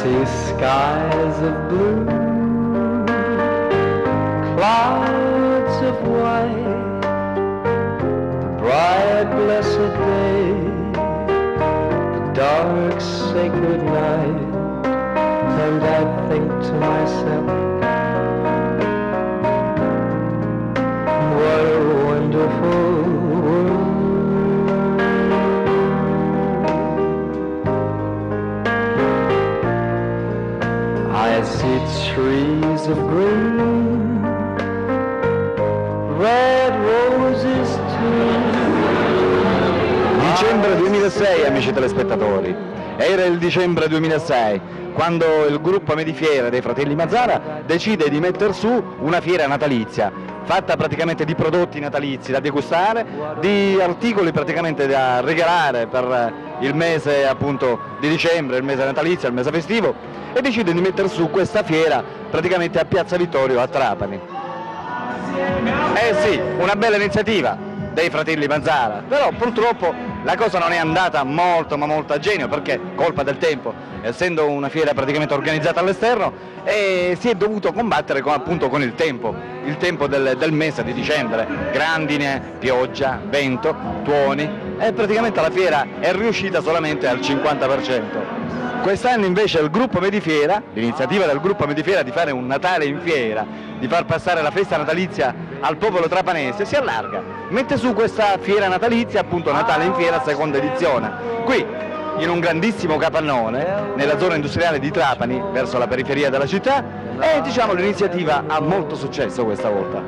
see skies of blue, clouds of white, the bright blessed day, the dark sacred night, and I think to myself, what a wonderful world. I see trees of green, red roses too. Dicembre 2006, amici telespettatori, era il dicembre 2006 quando il gruppo Medifiera dei fratelli Mazzara decide di mettere su una fiera natalizia fatta praticamente di prodotti natalizi da degustare, di articoli praticamente da regalare per il mese appunto di dicembre, il mese natalizio, il mese festivo, e decide di mettere su questa fiera praticamente a Piazza Vittorio a Trapani. Eh sì, una bella iniziativa dei fratelli Mazzara, però purtroppo la cosa non è andata molto ma molto a genio, perché colpa del tempo, essendo una fiera praticamente organizzata all'esterno, si è dovuto combattere appunto con il tempo del mese di dicembre, grandine, pioggia, vento, tuoni, e praticamente la fiera è riuscita solamente al 50%. Quest'anno invece il gruppo Medifiera, l'iniziativa del gruppo Medifiera di fare un Natale in fiera, di far passare la festa natalizia al popolo trapanese, si allarga, mette su questa fiera natalizia, appunto Natale in fiera, seconda edizione, qui in un grandissimo capannone nella zona industriale di Trapani, verso la periferia della città, e diciamo l'iniziativa ha molto successo questa volta.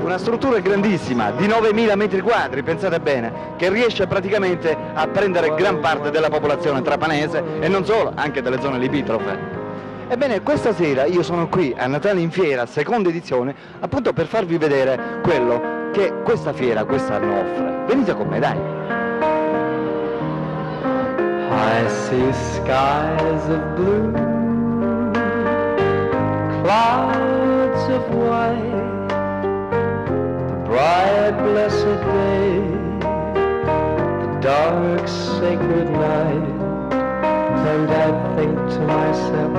Una struttura grandissima, di 9.000 metri quadri, pensate bene, che riesce praticamente a prendere gran parte della popolazione trapanese e non solo, anche delle zone limitrofe. Ebbene, questa sera io sono qui a Natale in Fiera, seconda edizione, appunto per farvi vedere quello che questa fiera quest'anno offre. Venite con me, dai! I see skies of blue, clouds of white, the bright blessed day, the dark sacred night, and I think to myself,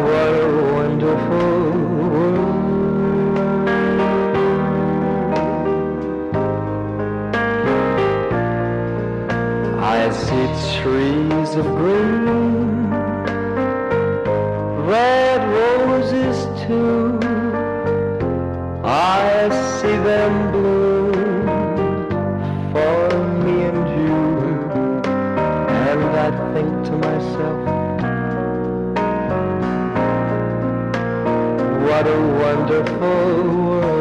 what a wonderful world. I see trees of green, red roses too. I see them bloom for me and you, and I think to myself, what a wonderful world.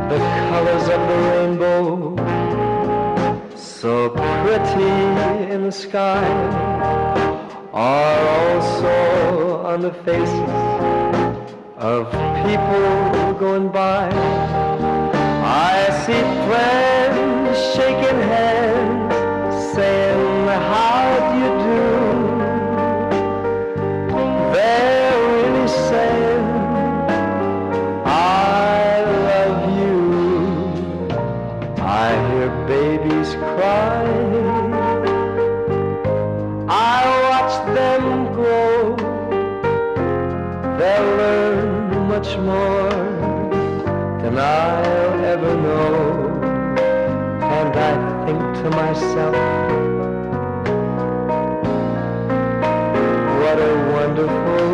The colors of the rainbow, so pretty in the sky, are also on the faces of people going by. I see friends shaking hands, saying, how do you do? They're really saying, I love you. I hear babies cry, I watch them grow. They'll learn much more than I'll ever know. And I think to myself, what a wonderful